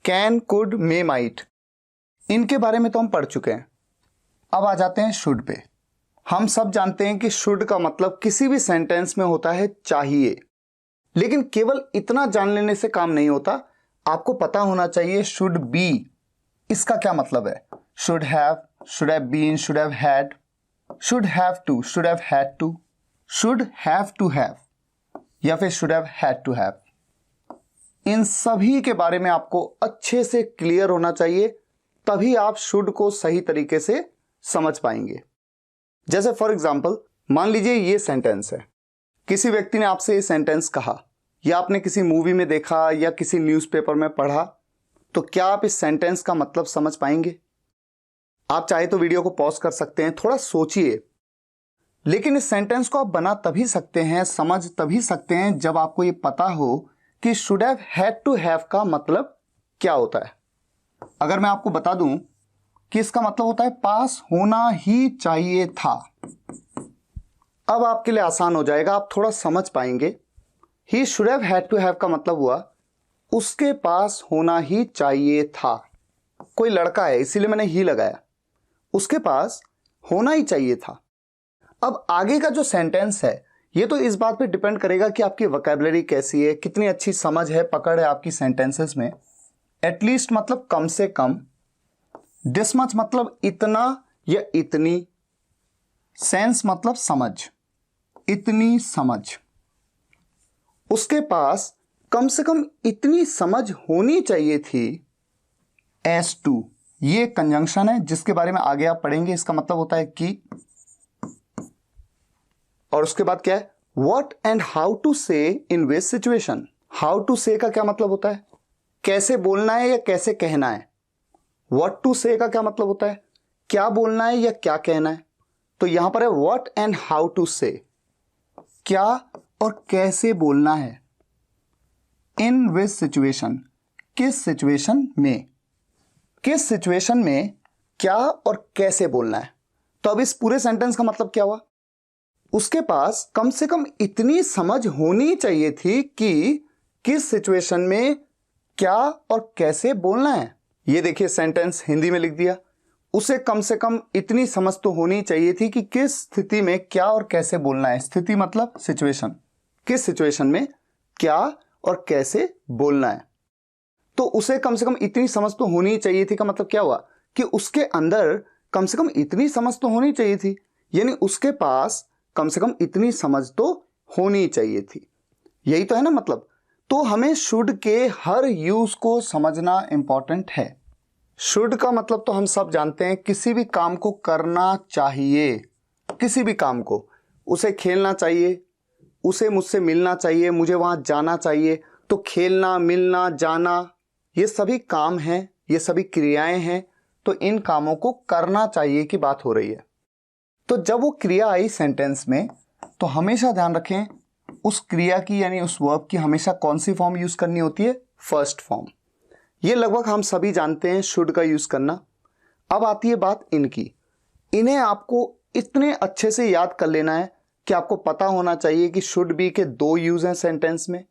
Can, could, may, might, इनके बारे में तो हम पढ़ चुके हैं। अब आ जाते हैं शुड पे। हम सब जानते हैं कि शुड का मतलब किसी भी सेंटेंस में होता है चाहिए, लेकिन केवल इतना जान लेने से काम नहीं होता, आपको पता होना चाहिए शुड बी इसका क्या मतलब है। Should have, should have been, should have had, should have to, should have had to, should have to have या फिर should have had to have. इन सभी के बारे में आपको अच्छे से क्लियर होना चाहिए, तभी आप शुड को सही तरीके से समझ पाएंगे। जैसे फॉर एग्जाम्पल मान लीजिए ये सेंटेंस है, किसी व्यक्ति ने आपसे ये सेंटेंस कहा या आपने किसी मूवी में देखा या किसी न्यूज़पेपर में पढ़ा, तो क्या आप इस सेंटेंस का मतलब समझ पाएंगे? आप चाहे तो वीडियो को पॉज कर सकते हैं, थोड़ा सोचिए। लेकिन इस सेंटेंस को आप बना तभी सकते हैं, समझ तभी सकते हैं जब आपको ये पता हो कि should have had to have का मतलब क्या होता है। अगर मैं आपको बता दूं कि इसका मतलब होता है पास होना ही चाहिए था, अब आपके लिए आसान हो जाएगा, आप थोड़ा समझ पाएंगे। He should have had to have का मतलब हुआ उसके पास होना ही चाहिए था। कोई लड़का है इसीलिए मैंने ही लगाया, उसके पास होना ही चाहिए था। अब आगे का जो सेंटेंस है ये तो इस बात पे डिपेंड करेगा कि आपकी वोकैबुलरी कैसी है, कितनी अच्छी समझ है, पकड़ है आपकी सेंटेंसेस में। एटलीस्ट मतलब कम से कम, दिस मच मतलब इतना या इतनी, सेंस मतलब समझ, इतनी समझ। उसके पास कम से कम इतनी समझ होनी चाहिए थी। एस टू, ये कंजंक्शन है जिसके बारे में आगे आप पढ़ेंगे। इसका मतलब होता है कि, और उसके बाद क्या है, व्हाट एंड हाउ टू से इन विच सिचुएशन। हाउ टू से का क्या मतलब होता है, कैसे बोलना है या कैसे कहना है। व्हाट टू से का क्या मतलब होता है, क्या बोलना है या क्या कहना है। तो यहां पर है व्हाट एंड हाउ टू से, क्या और कैसे बोलना है। इन विच सिचुएशन, किस सिचुएशन में, किस सिचुएशन में क्या और कैसे बोलना है। तो अब इस पूरे सेंटेंस का मतलब क्या हुआ, उसके पास कम से कम इतनी समझ होनी चाहिए थी कि किस सिचुएशन में क्या और कैसे बोलना है। ये देखिए सेंटेंस हिंदी में लिख दिया, उसे कम से कम इतनी समझ तो होनी चाहिए थी कि किस स्थिति में क्या और कैसे बोलना है। स्थिति मतलब सिचुएशन, किस सिचुएशन में क्या और कैसे बोलना है। तो उसे कम से कम इतनी समझ तो होनी चाहिए थी का मतलब क्या हुआ कि उसके अंदर कम से कम इतनी समझ तो होनी चाहिए थी, यानी उसके पास कम से कम इतनी समझ तो होनी चाहिए थी। यही तो है ना मतलब। तो हमें शुड के हर यूज को समझना इंपॉर्टेंट है। शुड का मतलब तो हम सब जानते हैं, किसी भी काम को करना चाहिए, किसी भी काम को, उसे खेलना चाहिए, उसे मुझसे मिलना चाहिए, मुझे वहां जाना चाहिए। तो खेलना, मिलना, जाना, ये सभी काम हैं, ये सभी क्रियाएं हैं। तो इन कामों को करना चाहिए की बात हो रही है। तो जब वो क्रिया आई सेंटेंस में, तो हमेशा ध्यान रखें उस क्रिया की यानी उस वर्ब की हमेशा कौन सी फॉर्म यूज करनी होती है, फर्स्ट फॉर्म। ये लगभग हम सभी जानते हैं शुड का यूज करना। अब आती है बात इनकी। इन्हें आपको इतने अच्छे से याद कर लेना है कि आपको पता होना चाहिए कि शुड बी के दो यूज हैं सेंटेंस में,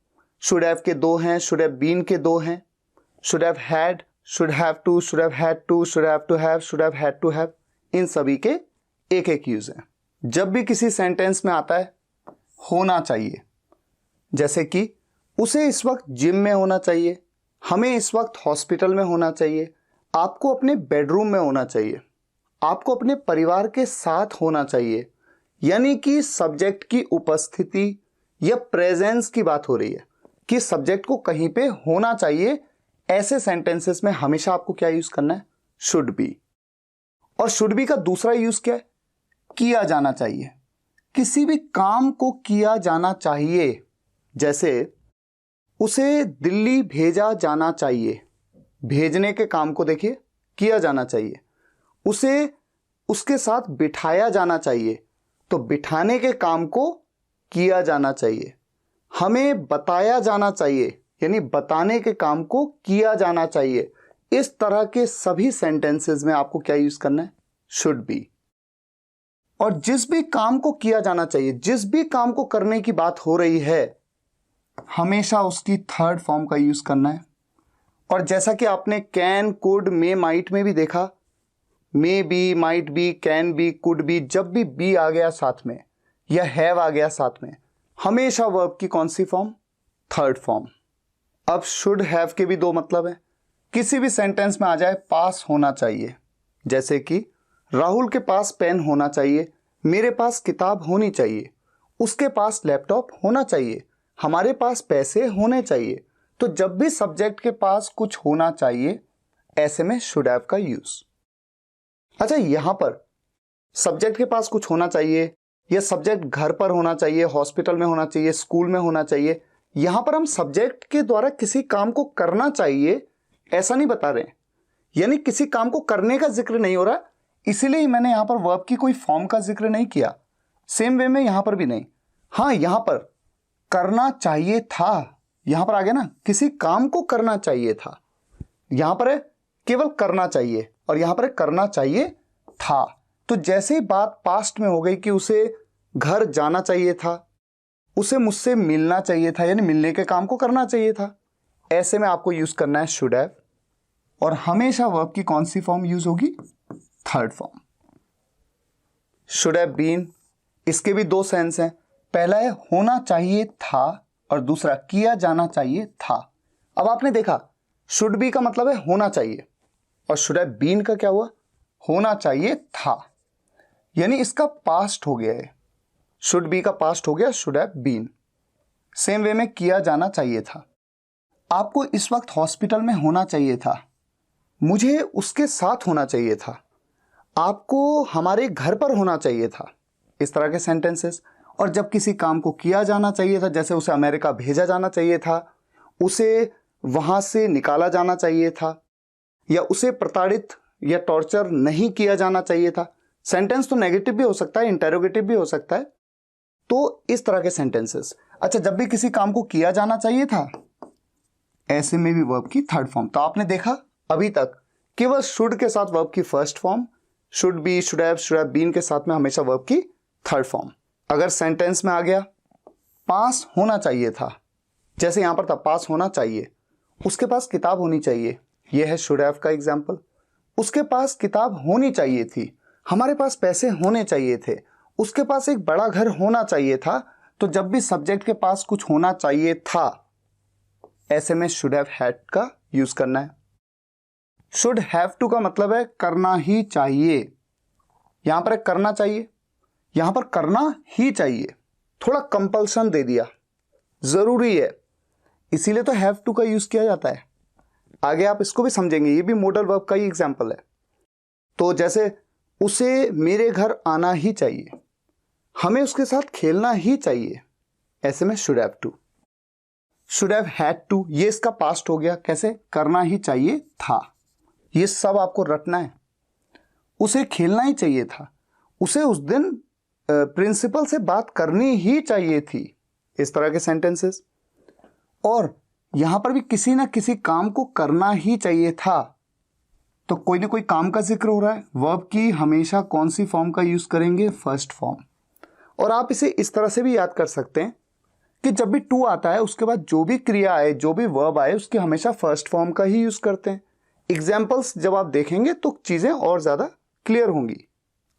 शुड हैव के दो हैं, शुड हैव बीन के दो हैं, should have had, should have to, should have had to, should have to have, should have had to have, इन सभी के एक एक यूज है। जब भी किसी सेंटेंस में आता है होना चाहिए, जैसे कि उसे इस वक्त जिम में होना चाहिए, हमें इस वक्त हॉस्पिटल में होना चाहिए, आपको अपने बेडरूम में होना चाहिए, आपको अपने परिवार के साथ होना चाहिए, यानी कि सब्जेक्ट की उपस्थिति या प्रेजेंस की बात हो रही है कि सब्जेक्ट को कहीं पे होना चाहिए। ऐसे सेंटेंसेस में हमेशा आपको क्या यूज करना है, शुड बी। और शुड बी का दूसरा यूज क्या है, किया जाना चाहिए, किसी भी काम को किया जाना चाहिए। जैसे उसे दिल्ली भेजा जाना चाहिए, भेजने के काम को देखिए किया जाना चाहिए। उसे उसके साथ बिठाया जाना चाहिए, तो बिठाने के काम को किया जाना चाहिए। हमें बताया जाना चाहिए, यानी बताने के काम को किया जाना चाहिए। इस तरह के सभी सेंटेंसेस में आपको क्या यूज करना है, शुड बी। और जिस भी काम को किया जाना चाहिए, जिस भी काम को करने की बात हो रही है, हमेशा उसकी थर्ड फॉर्म का यूज करना है। और जैसा कि आपने कैन, कुड, मे, माइट में भी देखा, may be, might be, can be, could be, जब भी बी आ गया साथ में या हैव आ गया साथ में, हमेशा वर्ब की कौन सी फॉर्म? Third form. अब शुड हैव के भी दो मतलब है। किसी भी सेंटेंस में आ जाए पास होना चाहिए, जैसे कि राहुल के पास पेन होना चाहिए, मेरे पास किताब होनी चाहिए, उसके पास लैपटॉप होना चाहिए, हमारे पास पैसे होने चाहिए। तो जब भी सब्जेक्ट के पास कुछ होना चाहिए, ऐसे में शुड हैव का यूज। अच्छा, यहां पर सब्जेक्ट के पास कुछ होना चाहिए या सब्जेक्ट घर पर होना चाहिए, हॉस्पिटल में होना चाहिए, स्कूल में होना चाहिए, यहां पर हम सब्जेक्ट के द्वारा किसी काम को करना चाहिए ऐसा नहीं बता रहे हैं, यानी किसी काम को करने का जिक्र नहीं हो रहा, इसीलिए मैंने यहां पर वर्ब की कोई फॉर्म का जिक्र नहीं किया। सेम वे में यहां पर भी नहीं। हाँ, यहां पर करना चाहिए था, यहां पर आ गया ना, किसी काम को करना चाहिए था, यहां पर है केवल करना चाहिए और यहां पर है करना चाहिए था। तो जैसे ही बात पास्ट में हो गई कि उसे घर जाना चाहिए था, उसे मुझसे मिलना चाहिए था, यानी मिलने के काम को करना चाहिए था, ऐसे में आपको यूज करना है शुड हैव। और हमेशा वर्ब की कौन सी फॉर्म यूज होगी? Third form. Should have been, इसके भी दो सेंस हैं। पहला है होना चाहिए था और दूसरा किया जाना चाहिए था। अब आपने देखा शुड बी का मतलब है होना चाहिए और शुड हैव बीन का क्या हुआ? होना चाहिए था, यानी इसका पास्ट हो गया है। शुड बी का पास्ट हो गया should have been. Same way में किया जाना चाहिए था। आपको इस वक्त हॉस्पिटल में होना चाहिए था, मुझे उसके साथ होना चाहिए था, आपको हमारे घर पर होना चाहिए था, इस तरह के सेंटेंसेस। और जब किसी काम को किया जाना चाहिए था, जैसे उसे अमेरिका भेजा जाना चाहिए था, उसे वहां से निकाला जाना चाहिए था, या उसे प्रताड़ित या टॉर्चर नहीं किया जाना चाहिए था। सेंटेंस तो नेगेटिव भी हो सकता है, इंटेरोगेटिव भी हो सकता है, तो इस तरह के सेंटेंसेस। अच्छा, जब भी किसी काम को किया जाना चाहिए था, ऐसे में भी वर्ब की थर्ड फॉर्म। तो आपने देखा अभी तक केवल शुड के साथ वर्ब की first form, should be, should have been के साथ में हमेशा वर्ब की थर्ड फॉर्म। अगर सेंटेंस में आ गया पास होना चाहिए था, जैसे यहां पर था पास होना चाहिए, उसके पास किताब होनी चाहिए, यह है शुड हैव का एग्जाम्पल। उसके पास किताब होनी चाहिए थी, हमारे पास पैसे होने चाहिए थे, उसके पास एक बड़ा घर होना चाहिए था। तो जब भी सब्जेक्ट के पास कुछ होना चाहिए था, ऐसे में शुड हैव हैड का यूज करना है। शुड हैव टू का मतलब है करना ही चाहिए, यहां पर करना चाहिए, यहां पर करना ही चाहिए, थोड़ा कंपल्सन दे दिया, जरूरी है, इसीलिए तो हैव टू का यूज किया जाता है। आगे आप इसको भी समझेंगे, ये भी मॉडल वर्ब का ही एग्जांपल है। तो जैसे उसे मेरे घर आना ही चाहिए, हमें उसके साथ खेलना ही चाहिए, ऐसे में should have to. Should have had to, ये इसका पास्ट हो गया, कैसे? करना ही चाहिए था, ये सब आपको रटना है। उसे खेलना ही चाहिए था, उसे उस दिन प्रिंसिपल से बात करनी ही चाहिए थी, इस तरह के सेंटेंसेस। और यहां पर भी किसी ना किसी काम को करना ही चाहिए था, तो कोई ना कोई काम का जिक्र हो रहा है, वर्ब की हमेशा कौन सी फॉर्म का यूज करेंगे? First form. और आप इसे इस तरह से भी याद कर सकते हैं कि जब भी टू आता है उसके बाद जो भी क्रिया आए, जो भी वर्ब आए, उसके हमेशा फर्स्ट फॉर्म का ही यूज करते हैं। एग्जाम्पल्स जब आप देखेंगे तो चीजें और ज्यादा क्लियर होंगी।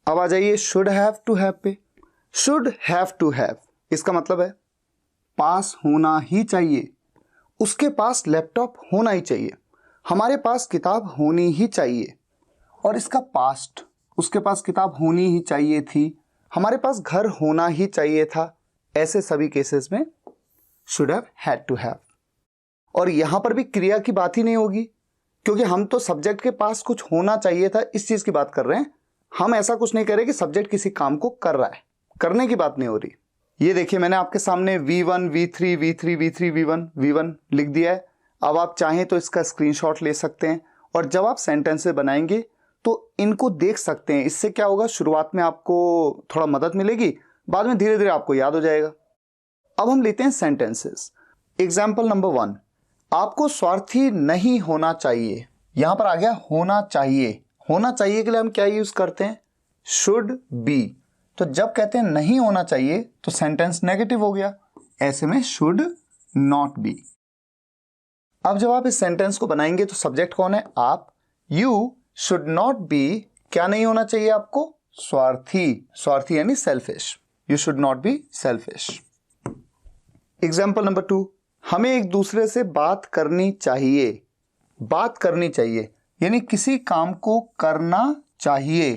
अब आ जाइए शुड हैव टू हैव पे। शुड हैव टू हैव, इसका मतलब है पास होना ही चाहिए, उसके पास लैपटॉप होना ही चाहिए, हमारे पास किताब होनी ही चाहिए। और इसका पास्ट, उसके पास किताब होनी ही चाहिए थी, हमारे पास घर होना ही चाहिए था, ऐसे सभी केसेस में should have had to have. और यहां पर भी क्रिया की बात ही नहीं होगी, क्योंकि हम तो सब्जेक्ट के पास कुछ होना चाहिए था इस चीज की बात कर रहे हैं। हम ऐसा कुछ नहीं कर रहे कि सब्जेक्ट किसी काम को कर रहा है, करने की बात नहीं हो रही। ये देखिए मैंने आपके सामने V1, V3, V3, V3, V1, V1 लिख दिया है। अब आप चाहें तो इसका स्क्रीनशॉट ले सकते हैं और जब आप सेंटेंसेस बनाएंगे तो इनको देख सकते हैं। इससे क्या होगा, शुरुआत में आपको थोड़ा मदद मिलेगी, बाद में धीरे धीरे आपको याद हो जाएगा। अब हम लेते हैं सेंटेंसेस। एग्जाम्पल नंबर 1, आपको स्वार्थी नहीं होना चाहिए। यहां पर आ गया होना चाहिए। होना चाहिए के लिए हम क्या यूज करते हैं? Should be. तो जब कहते हैं नहीं होना चाहिए तो सेंटेंस नेगेटिव हो गया, ऐसे में शुड नॉट बी। अब जब आप इस सेंटेंस को बनाएंगे तो सब्जेक्ट कौन है? आप। यू शुड नॉट बी, क्या नहीं होना चाहिए आपको? स्वार्थी। स्वार्थी यानी selfish. You should not be selfish. Example number 2, हमें एक दूसरे से बात करनी चाहिए। बात करनी चाहिए यानी किसी काम को करना चाहिए।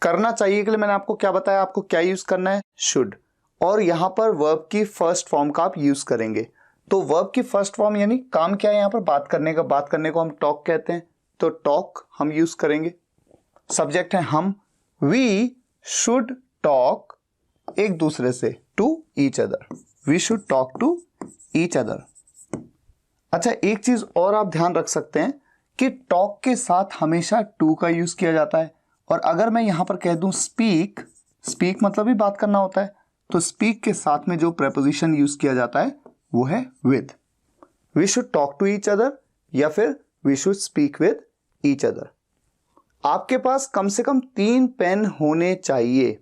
करना चाहिए के लिए मैंने आपको क्या बताया? आपको क्या यूज करना है? शुड। और यहां पर वर्ब की फर्स्ट फॉर्म का आप यूज करेंगे। तो वर्ब की फर्स्ट फॉर्म यानी काम क्या है यहां पर? बात करने का। बात करने को हम टॉक कहते हैं, तो टॉक हम यूज करेंगे। सब्जेक्ट है हम। वी शुड टॉक एक दूसरे से, to each other. We should talk to each other. अच्छा, एक चीज और आप ध्यान रख सकते हैं कि टॉक के साथ हमेशा टू का यूज किया जाता है। और अगर मैं यहां पर कह दूं स्पीक, स्पीक मतलब भी बात करना होता है, तो स्पीक के साथ में जो प्रेपोजिशन यूज किया जाता है वो है with. We should talk to each other या फिर we should speak with each other. आपके पास कम से कम 3 पेन होने चाहिए।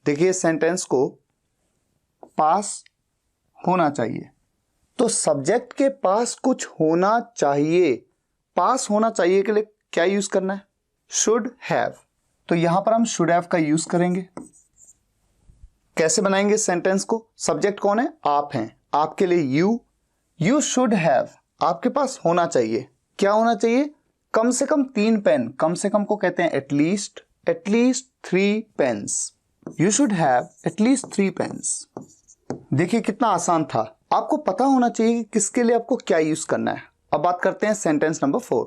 देखिए सेंटेंस को पास होना चाहिए, तो सब्जेक्ट के पास कुछ होना चाहिए। पास होना चाहिए के लिए क्या यूज करना है? Should have. तो यहां पर हम शुड हैव का यूज करेंगे। कैसे बनाएंगे सेंटेंस को? सब्जेक्ट कौन है? आप हैं। आपके लिए यू शुड हैव, आपके पास होना चाहिए। क्या होना चाहिए? कम से कम 3 पेन। कम से कम को कहते हैं at least 3 pens. You should have at least 3 pens. देखिए कितना आसान था। आपको पता होना चाहिए कि किसके लिए आपको क्या यूज करना है। अब बात करते हैं सेंटेंस नंबर 4।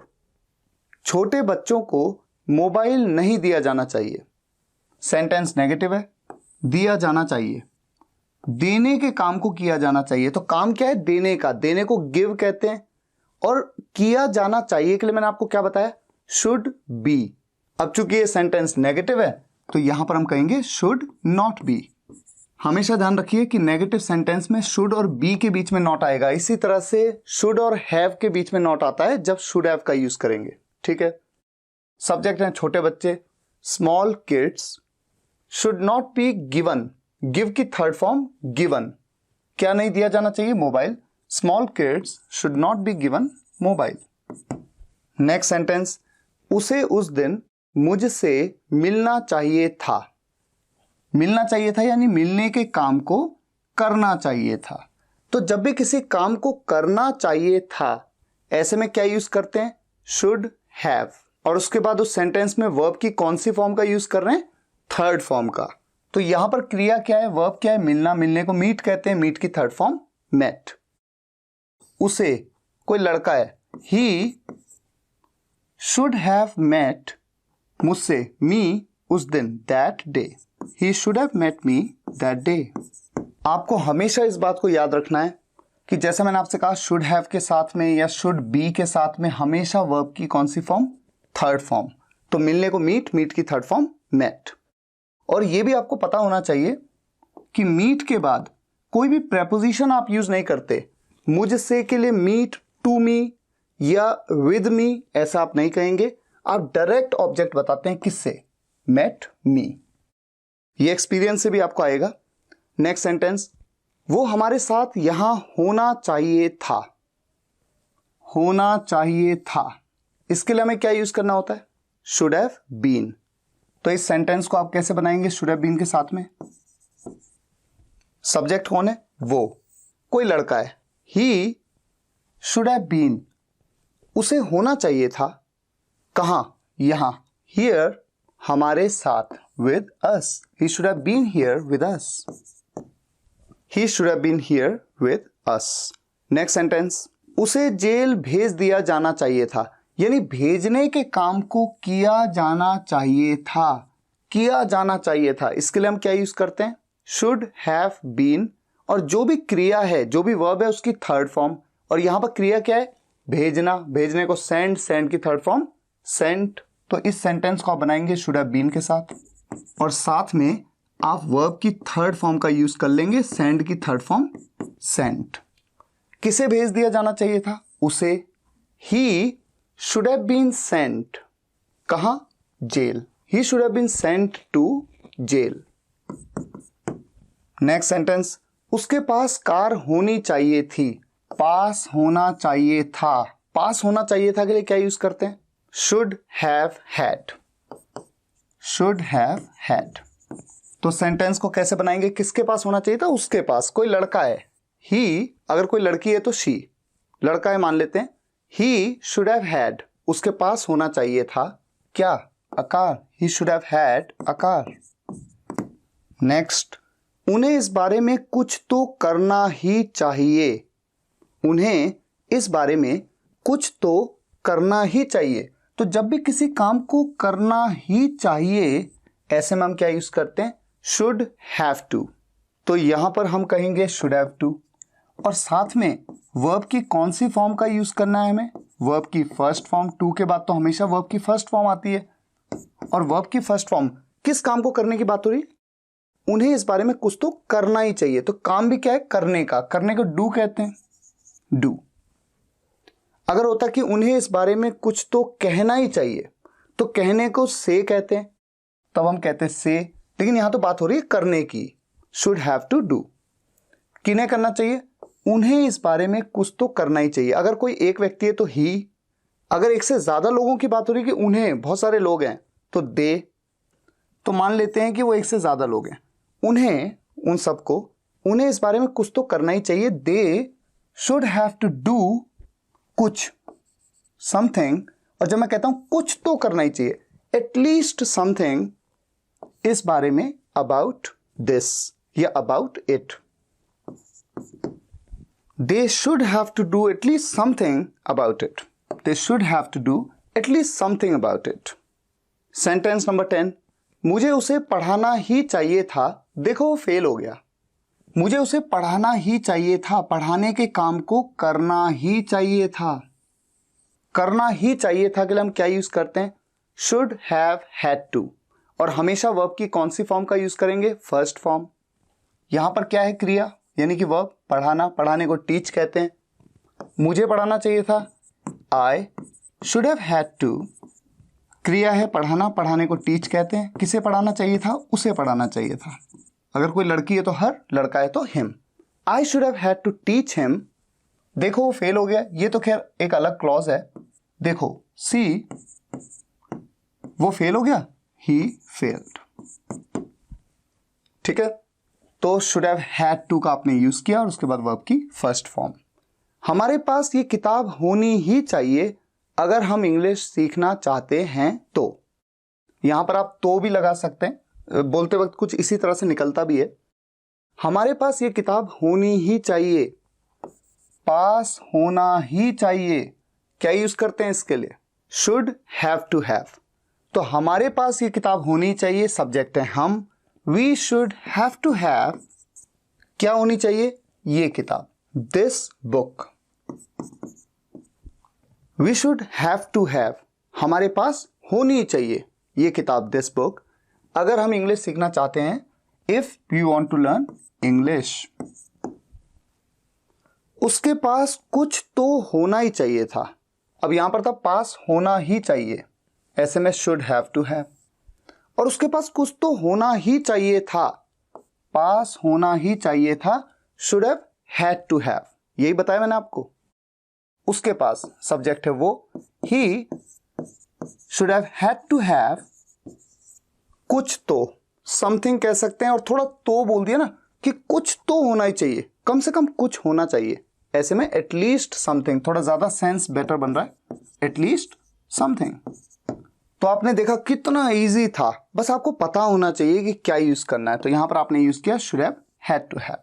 छोटे बच्चों को मोबाइल नहीं दिया जाना चाहिए। सेंटेंस नेगेटिव है। दिया जाना चाहिए, देने के काम को किया जाना चाहिए। तो काम क्या है? देने का। देने को गिव कहते हैं। और किया जाना चाहिए के लिए मैंने आपको क्या बताया? Should be. अब चूंकि ये सेंटेंस नेगेटिव है तो यहां पर हम कहेंगे शुड नॉट बी। हमेशा ध्यान रखिए कि नेगेटिव सेंटेंस में शुड और बी के बीच में नॉट आएगा। इसी तरह से शुड और हैव के बीच में नॉट आता है जब शुड हैव का यूज करेंगे। ठीक है। सब्जेक्ट है छोटे बच्चे। Small kids should not be given. Give की थर्ड फॉर्म गिवन। क्या नहीं दिया जाना चाहिए? Mobile. Small kids should not be given mobile. Next sentence, उसे उस दिन मुझसे मिलना चाहिए था। मिलना चाहिए था यानी मिलने के काम को करना चाहिए था। तो जब भी किसी काम को करना चाहिए था, ऐसे में क्या यूज करते हैं? Should have. और उसके बाद उस सेंटेंस में वर्ब की कौन सी फॉर्म का यूज कर रहे हैं? थर्ड फॉर्म का। तो यहां पर क्रिया क्या है? वर्ब क्या है? मिलना। मिलने को मीट कहते हैं। मीट की थर्ड फॉर्म मेट। उसे, कोई लड़का है। ही शुड हैव मेट मुझसे, मी, उस दिन, that day. He should have met me that day. आपको हमेशा इस बात को याद रखना है कि जैसा मैंने आपसे कहा शुड हैव के साथ में या शुड बी के साथ में हमेशा वर्ब की कौन सी फॉर्म? Third form. तो मिलने को मीट, मीट की थर्ड फॉर्म मेट। और यह भी आपको पता होना चाहिए कि मीट के बाद कोई भी प्रेपोजिशन आप यूज नहीं करते। मुझसे के लिए मीट, टू मी या विद मी ऐसा आप नहीं कहेंगे। आप डायरेक्ट ऑब्जेक्ट बताते हैं। किससे? Met me. ये एक्सपीरियंस से भी आपको आएगा। नेक्स्ट सेंटेंस, वो हमारे साथ यहां होना चाहिए था। होना चाहिए था, इसके लिए हमें क्या यूज करना होता है? Should have been. तो इस सेंटेंस को आप कैसे बनाएंगे शुड हैव बीन के साथ में? सब्जेक्ट कौन है? वो, कोई लड़का है। ही शुड हैव बीन, उसे होना चाहिए था। कहां? यहां। हियर, हमारे साथ। With us, he should have been here with us. He should have been here with us. Next sentence, उसे जेल भेज दिया जाना चाहिए था। यानी भेजने के काम को किया जाना चाहिए था। किया जाना चाहिए था, इसके लिए हम क्या यूज करते हैं? Should have been. और जो भी क्रिया है, जो भी वर्ब है, उसकी थर्ड फॉर्म। और यहां पर क्रिया क्या है? भेजना। भेजने को सेंड, सेंड की थर्ड फॉर्म सेंट। तो इस सेंटेंस को आप बनाएंगे शुड हैव बीन के साथ, और साथ में आप वर्ब की थर्ड फॉर्म का यूज कर लेंगे, सेंड की थर्ड फॉर्म सेंट। किसे भेज दिया जाना चाहिए था? उसे। He should have been sent, कहां? Jail. He should have been sent to jail. Next sentence, उसके पास कार होनी चाहिए थी। पास होना चाहिए था, पास होना चाहिए था के लिए क्या यूज करते हैं? Should have had. Should have had. तो सेंटेंस को कैसे बनाएंगे? किसके पास होना चाहिए था? उसके पास। कोई लड़का है, ही, अगर कोई लड़की है तो शी, लड़का है मान लेते हैं, ही शुड हैव हैड, उसके पास होना चाहिए था क्या? A car. He should have had a car. Next, उन्हें इस बारे में कुछ तो करना ही चाहिए। उन्हें इस बारे में कुछ तो करना ही चाहिए। तो जब भी किसी काम को करना ही चाहिए, ऐसे में हम क्या यूज करते हैं? Should have to. तो यहां पर हम कहेंगे शुड हैव टू। और साथ में वर्ब की कौन सी फॉर्म का यूज करना है हमें? वर्ब की फर्स्ट फॉर्म। टू के बाद तो हमेशा वर्ब की फर्स्ट फॉर्म आती है। और वर्ब की फर्स्ट फॉर्म किस काम को करने की बात हो रही है? उन्हें इस बारे में कुछ तो करना ही चाहिए। तो काम भी क्या है? करने का। करने को डू कहते हैं, डू। अगर होता कि उन्हें इस बारे में कुछ तो कहना ही चाहिए, तो कहने को से कहते हैं, तब हम कहते हैं से। लेकिन यहां तो बात हो रही है करने की। Should have to do. किन्हें करना चाहिए? उन्हें इस बारे में कुछ तो करना ही चाहिए। अगर कोई एक व्यक्ति है तो ही, अगर एक से ज्यादा लोगों की बात हो रही है कि उन्हें, बहुत सारे लोग हैं, तो दे। तो मान लेते हैं कि वो एक से ज्यादा लोग हैं, उन्हें, उन सबको, उन्हें इस बारे में कुछ तो करना ही चाहिए। They should have to do कुछ, समथिंग। और जब मैं कहता हूं कुछ तो करना ही चाहिए, एटलीस्ट समथिंग इस बारे में, अबाउट दिस या about it. They should have to do at least something about it. They should have to do at least something about it. Sentence number 10, मुझे उसे पढ़ाना ही चाहिए था। देखो वो फेल हो गया। मुझे उसे पढ़ाना ही चाहिए था, पढ़ाने के काम को करना ही चाहिए था। करना ही चाहिए था के लिए हम क्या यूज करते हैं? Should have had to. और हमेशा वर्ब की कौन सी फॉर्म का यूज करेंगे? First form. यहां पर क्या है? क्रिया, यानी कि वर्ब पढ़ाना। पढ़ाने को टीच कहते हैं। मुझे पढ़ाना चाहिए था, I should have had to. क्रिया है पढ़ाना, पढ़ाने को टीच कहते हैं। किसे पढ़ाना चाहिए था? उसे पढ़ाना चाहिए था। अगर कोई लड़की है तो हर, लड़का है तो him. I should have had to teach him. देखो वो फेल हो गया, ये तो खैर एक अलग क्लॉज है। देखो सी, वो फेल हो गया, ही फेल्ड। ठीक है, तो शुड हैव हैड टू का आपने यूज किया और उसके बाद वर्ब की फर्स्ट फॉर्म। हमारे पास ये किताब होनी ही चाहिए अगर हम इंग्लिश सीखना चाहते हैं तो। यहां पर आप तो भी लगा सकते हैं, बोलते वक्त कुछ इसी तरह से निकलता भी है। हमारे पास ये किताब होनी ही चाहिए, पास होना ही चाहिए। क्या यूज करते हैं इसके लिए? Should have to have. तो हमारे पास ये किताब होनी चाहिए, सब्जेक्ट है हम। We should have to have, क्या होनी चाहिए? ये किताब, this book. We should have to have, हमारे पास होनी चाहिए ये किताब, दिस बुक, अगर हम इंग्लिश सीखना चाहते हैं। If you want to learn English. उसके पास कुछ तो होना ही चाहिए था। अब यहां पर था पास होना ही चाहिए, ऐसे में शुड हैव टू हैव। और उसके पास कुछ तो होना ही चाहिए था, पास होना ही चाहिए था, should have had to have. यही बताया मैंने आपको। उसके पास सब्जेक्ट है वो, he should have had to have कुछ तो, समथिंग कह सकते हैं। और थोड़ा तो बोल दिया ना कि कुछ तो होना ही चाहिए, कम से कम कुछ होना चाहिए। ऐसे में एटलीस्ट समथिंग, थोड़ा ज्यादा सेंस बेटर बन रहा है, एटलीस्ट समथिंग। तो आपने देखा कितना इजी था, बस आपको पता होना चाहिए कि क्या यूज करना है। तो यहां पर आपने यूज किया should have had to have.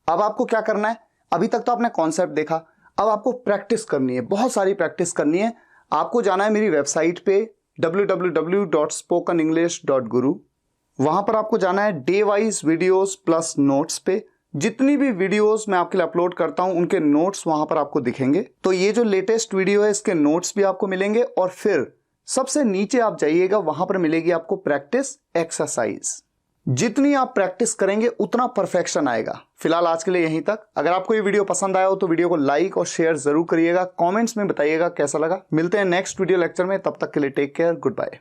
अब आपको क्या करना है? अभी तक तो आपने कॉन्सेप्ट देखा, अब आपको प्रैक्टिस करनी है, बहुत सारी प्रैक्टिस करनी है। आपको जाना है मेरी वेबसाइट पे www.spokenenglish.guru। वहां पर आपको जाना है day wise videos plus notes पे। जितनी भी वीडियोस मैं आपके लिए अपलोड करता हूं उनके नोट्स वहां पर आपको दिखेंगे। तो ये जो लेटेस्ट वीडियो है इसके नोट्स भी आपको मिलेंगे। और फिर सबसे नीचे आप जाइएगा, वहां पर मिलेगी आपको प्रैक्टिस एक्सरसाइज। जितनी आप प्रैक्टिस करेंगे उतना परफेक्शन आएगा। फिलहाल आज के लिए यहीं तक। अगर आपको ये वीडियो पसंद आया हो तो वीडियो को लाइक और शेयर जरूर करिएगा। कमेंट्स में बताइएगा कैसा लगा। मिलते हैं नेक्स्ट वीडियो लेक्चर में, तब तक के लिए टेक केयर, गुड बाय।